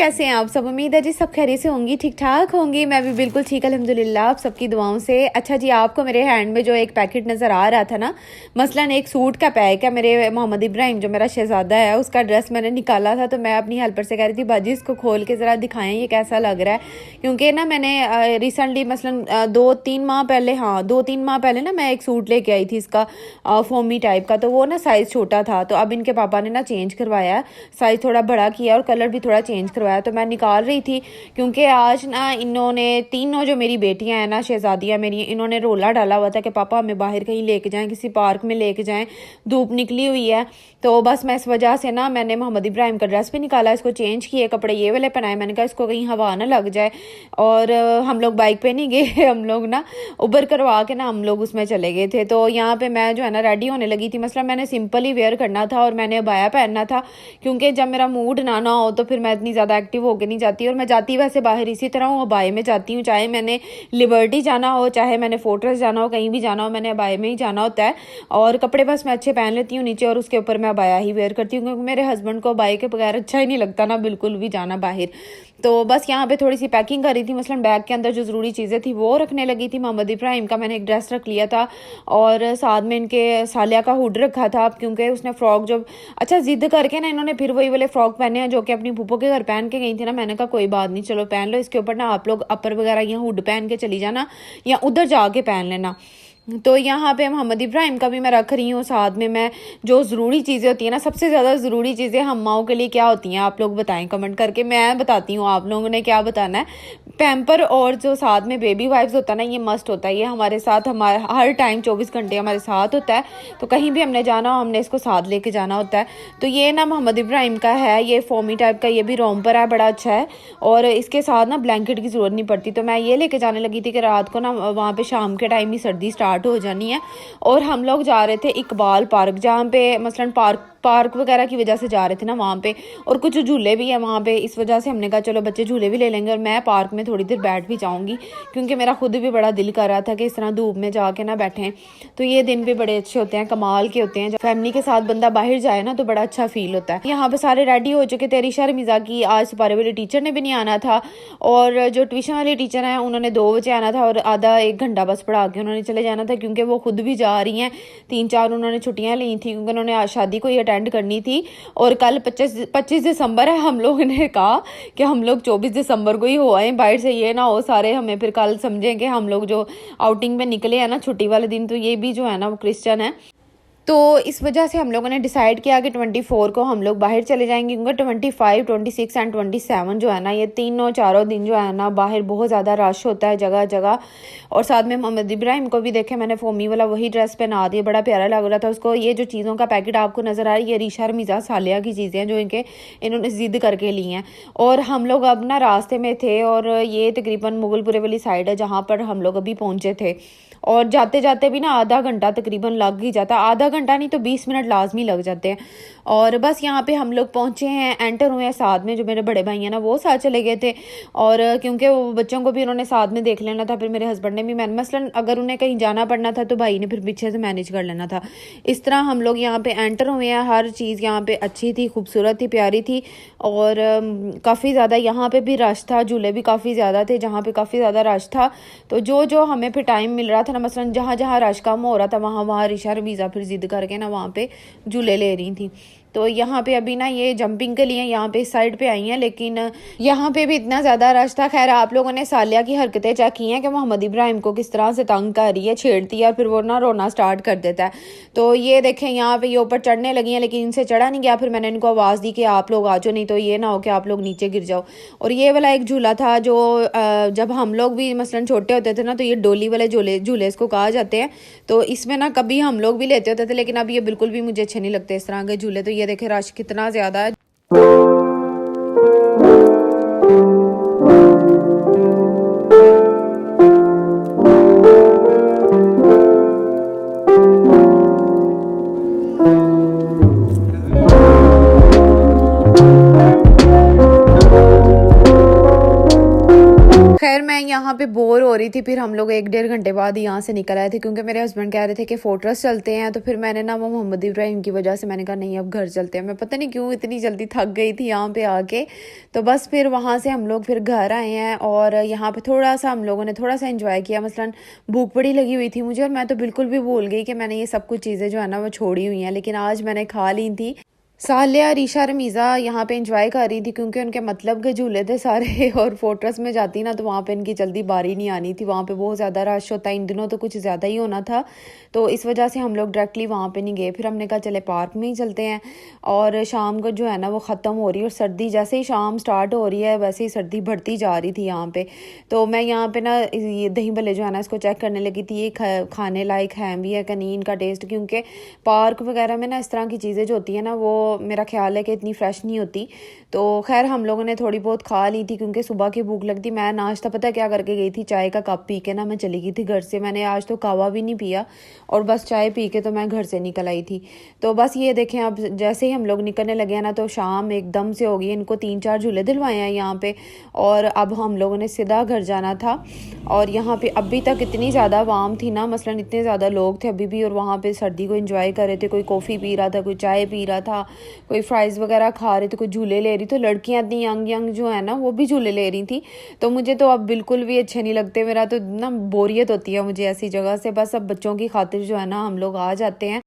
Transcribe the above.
कैसे हैं आप सब? उम्मीद है जी सब खैरियत से होंगी, ठीक ठाक होंगी। मैं भी बिल्कुल ठीक अल्हम्दुलिल्लाह, आप सबकी दुआओं से। अच्छा जी, आपको मेरे हैंड में जो एक पैकेट नज़र आ रहा था ना, मसलन एक सूट का पैक है। मेरे मोहम्मद इब्राहिम जो मेरा शहजादा है, उसका ड्रेस मैंने निकाला था, तो मैं अपनी हेल्पर से कह रही थी बाजी इसको खोल के ज़रा दिखाएं ये कैसा लग रहा है। क्योंकि ना मैंने रिसेंटली मसलन 2-3 माह पहले, हाँ 2-3 माह पहले ना मैं एक सूट लेके आई थी इसका फोमी टाइप का, तो वो ना साइज़ छोटा था। तो अब इनके पापा ने ना चेंज करवाया, साइज़ थोड़ा बड़ा किया और कलर भी थोड़ा चेंज करवाया। तो मैं निकाल रही थी क्योंकि आज ना इन्होंने तीनों जो मेरी बेटियां हैं ना, शहजादियां मेरी, इन्होंने रोला डाला हुआ था कि पापा हमें बाहर कहीं लेके जाएं, किसी पार्क में लेके जाएं, धूप निकली हुई है। तो बस मैं इस वजह से ना मैंने मोहम्मद इब्राहिम का ड्रेस भी निकाला, इसको चेंज किए, कपड़े ये वाले पहनाए। मैंने कहा इसको कहीं हवा ना लग जाए। और हम लोग बाइक पे नहीं गए हम लोग ना उबर करवा के ना हम लोग उसमें चले गए थे। तो यहाँ पे मैं जो है ना रेडी होने लगी थी। मसला मैंने सिंपल ही वेयर करना था और मैंने अबाया पहनना था, क्योंकि जब मेरा मूड ना हो तो फिर मैं इतनी ज़्यादा एक्टिव होके नहीं जाती। और मैं जाती वैसे बाहर इसी तरह हूँ, अबाए में जाती हूँ, चाहे मैंने लिबर्टी जाना हो, चाहे मैंने फोर्ट्रेस जाना हो, कहीं भी जाना हो, मैंने अबाए में ही जाना होता है। और कपड़े बस मैं अच्छे पहन लेती हूँ नीचे, और उसके ऊपर मैं अबाया ही वेयर करती हूँ, क्योंकि मेरे हस्बैंड को अबाए के बगैर अच्छा ही नहीं लगता ना बिल्कुल भी जाना बाहर। तो बस यहाँ पे थोड़ी सी पैकिंग कर रही थी, मसलन बैग के अंदर जो ज़रूरी चीज़ें थी वो रखने लगी थी। मोहम्मद इब्राहिम का मैंने एक ड्रेस रख लिया था, और साथ में इनके सालिया का हुड रखा था, क्योंकि उसने फ़्रॉक जो अच्छा ज़िद करके ना इन्होंने फिर वही वाले फ़्रॉक पहने हैं जो कि अपनी फूफो के घर पहन के गई थी ना। मैंने कहा कोई बात नहीं, चलो पहन लो, इसके ऊपर ना आप लोग अपर वगैरह या हुड पहन के चली जाना या उधर जाके पहन लेना। तो यहाँ पे मोहम्मद इब्राहिम का भी मैं रख रही हूँ। साथ में मैं जो ज़रूरी चीज़ें होती हैं ना, सबसे ज़्यादा ज़रूरी चीज़ें हम माओं के लिए क्या होती हैं, आप लोग बताएं कमेंट करके, मैं बताती हूँ आप लोगों ने क्या बताना है। पैम्पर और जो साथ में बेबी वाइप्स होता है ना, ये मस्ट होता है, ये हमारे साथ हमारे हर टाइम 24 घंटे हमारे साथ होता है। तो कहीं भी हमने जाना हो हमने इसको साथ लेके जाना होता है। तो ये ना मोहम्मद इब्राहिम का है, ये फोमी टाइप का, ये भी रोम्पर है, बड़ा अच्छा है। और इसके साथ ना ब्लैंकेट की ज़रूरत नहीं पड़ती। तो मैं ये लेके जाने लगी थी कि रात को ना वहाँ पर शाम के टाइम ही सर्दी स्टार्ट हो जानी है। और हम लोग जा रहे थे इकबाल पार्क, जहाँ पे मसलन पार्क वगैरह की वजह से जा रहे थे ना वहाँ पे, और कुछ झूले भी हैं वहाँ पे। इस वजह से हमने कहा चलो बच्चे झूले भी ले लेंगे और मैं पार्क में थोड़ी देर बैठ भी जाऊँगी, क्योंकि मेरा खुद भी बड़ा दिल कर रहा था कि इस तरह धूप में जाके ना बैठें। तो ये दिन भी बड़े अच्छे होते हैं, कमाल के होते हैं। जब फैमिली के साथ बंदा बाहर जाए ना तो बड़ा अच्छा फील होता है। यहाँ पे सारे रेडी हो चुके थे। रिशा रमीज़ा की आज सुपारे वाली टीचर ने भी नहीं आना था, और जो ट्यूशन वाली टीचर हैं उन्होंने 2 बजे आना था, और आधा 1 घंटा बस पढ़ा के उन्होंने चले जाना था, क्योंकि वो खुद भी जा रही हैं। 3-4 उन्होंने छुट्टियाँ ली थी, क्योंकि उन्होंने आज शादी को ही अटेंड करनी थी। और कल 25 दिसंबर है। हम लोगों ने कहा कि हम लोग 24 दिसंबर को ही हो आए बाहर से, ये ना हो सारे हमें फिर कल समझेंगे हम लोग जो आउटिंग में निकले हैं ना छुट्टी वाले दिन, तो ये भी जो है ना वो क्रिश्चियन है। तो इस वजह से हम लोगों ने डिसाइड किया कि 24 को हम लोग बाहर चले जाएंगे, क्योंकि 25, 26 एंड 27 जो है ना, ये चारों दिन जो है ना बाहर बहुत ज़्यादा रश होता है जगह जगह। और साथ में मोहम्मद इब्राहिम को भी देखे मैंने फोमी वाला वही ड्रेस पहना दिया, बड़ा प्यारा लग रहा था उसको। ये जो चीज़ों का पैकेट आपको नज़र आ रहा है, ये रिशा रमीज़ा सालिया की चीज़ें हैं जो इन्होंने ज़िद करके ली हैं। और हम लोग अब ना रास्ते में थे, और ये तकरीबन मुगलपुरे वाली साइड है जहाँ पर हम लोग अभी पहुँचे थे। और जाते जाते भी ना आधा घंटा तकरीबन लग ही जाता, आधा घंटा नहीं तो 20 मिनट लाजमी लग जाते हैं। और बस यहाँ पे हम लोग पहुँचे हैं, एंटर हुए हैं। साथ में जो मेरे बड़े भाई हैं ना वो साथ चले गए थे, और क्योंकि वो बच्चों को भी उन्होंने साथ में देख लेना था। फिर मेरे हस्बैंड ने भी, मैंने मसलन अगर उन्हें कहीं जाना पड़ना था तो भाई ने फिर पीछे से मैनेज कर लेना था। इस तरह हम लोग यहाँ पे एंटर हुए हैं। हर चीज़ यहाँ पे अच्छी थी, खूबसूरत थी, प्यारी थी। और काफ़ी ज़्यादा यहाँ पे भी रश था, झूले भी काफ़ी ज़्यादा थे जहाँ पे काफ़ी ज़्यादा रश था। तो जो हमें फिर टाइम मिल रहा था ना, मसलन जहाँ जहाँ रश कम हो रहा था वहाँ रिशा रमीज़ा फिर जिद करके ना वहाँ पे झूले ले रही थी। तो यहाँ पे अभी ना ये जंपिंग के लिए यहाँ पे इस साइड पे आई हैं, लेकिन यहाँ पे भी इतना ज़्यादा रश था। खैर आप लोगों ने सालिया की हरकतें चेक की हैं कि मोहम्मद इब्राहिम को किस तरह से तंग कर रही है, छेड़ती है, और फिर वो ना रोना स्टार्ट कर देता है। तो ये देखें यहाँ पे ये ऊपर चढ़ने लगी हैं, लेकिन इनसे चढ़ा नहीं गया। फिर मैंने इनको आवाज़ दी कि आप लोग आ जाओ, नहीं तो ये ना हो कि आप लोग नीचे गिर जाओ। और ये वाला एक झूला था जो जब हम लोग भी मसलन छोटे होते थे ना, तो ये डोली वाले झूले इसको कहा जाते हैं। तो इसमें ना कभी हम लोग भी लेते होते थे, लेकिन अब ये बिल्कुल भी मुझे अच्छे नहीं लगते इस तरह के झूले। तो ये देखें रश कितना ज़्यादा है। खैर मैं यहाँ यहाँ पे बोर हो रही थी, फिर हम लोग 1-1.5 घंटे बाद यहाँ से निकल आए थे क्योंकि मेरे हस्बैंड कह रहे थे कि फोर्ट्रेस चलते हैं। तो फिर मैंने ना वो मोहम्मद इब्राहिम की वजह से मैंने कहा नहीं अब घर चलते हैं। मैं पता नहीं क्यों इतनी जल्दी थक गई थी यहाँ पे आके। तो बस फिर वहाँ से हम लोग फिर घर आए हैं और यहाँ पे थोड़ा सा हम लोगों ने थोड़ा सा इंजॉय किया। मसलन भूख बड़ी लगी हुई थी मुझे और मैं तो बिल्कुल भी भूल गई कि मैंने ये सब कुछ चीज़ें जो है ना वो छोड़ी हुई हैं, लेकिन आज मैंने खा ली थी। सालिया, रीशा, रमीज़ा यहाँ पे एंजॉय कर रही थी क्योंकि उनके मतलब के झूले थे सारे और फोर्ट्रेस में जाती ना तो वहाँ पे इनकी जल्दी बारी नहीं आनी थी। वहाँ पे बहुत ज़्यादा रश होता है, इन दिनों तो कुछ ज़्यादा ही होना था, तो इस वजह से हम लोग डायरेक्टली वहाँ पे नहीं गए। फिर हमने कहा चले पार्क में ही चलते हैं। और शाम को जो है ना वो ख़त्म हो रही है और सर्दी जैसे ही शाम स्टार्ट हो रही है वैसे ही सर्दी बढ़ती जा रही थी यहाँ पे। तो मैं यहाँ पे ना ये दही भल्ले जो है ना इसको चेक करने लगी थी, ये खाने लायक है भी है कि नहीं इनका टेस्ट, क्योंकि पार्क वगैरह में ना इस तरह की चीज़ें जो होती है ना वो मेरा ख्याल है कि इतनी फ्रेश नहीं होती। तो खैर हम लोगों ने थोड़ी बहुत खा ली थी क्योंकि सुबह की भूख लगती। मैं नाश्ता पता क्या करके गई थी, चाय का कप पी के ना मैं चली गई थी घर से। मैंने आज तो कहवा भी नहीं पिया और बस चाय पी के तो मैं घर से निकल आई थी। तो बस ये देखें अब जैसे ही हम लोग निकलने लगे हैं ना तो शाम एकदम से हो गई। इनको 3-4 झूले दिलवाए हैं यहाँ पे और अब हम लोगों ने सीधा घर जाना था। और यहाँ पे अभी तक इतनी ज़्यादा वाम थी ना, मसलन इतने ज़्यादा लोग थे अभी भी और वहाँ पे सर्दी को एंजॉय कर रहे थे। कोई कॉफ़ी पी रहा था, कोई चाय पी रहा था, कोई फ्राइज़ वगैरह खा रहे थे, कोई झूले ले रही। तो लड़कियां इतनी यंग यंग जो है ना वो भी झूले ले रही थी। तो मुझे तो अब बिल्कुल भी अच्छे नहीं लगते, मेरा तो ना बोरियत होती है मुझे ऐसी जगह से। बस अब बच्चों की खातिर जो है ना हम लोग आ जाते हैं।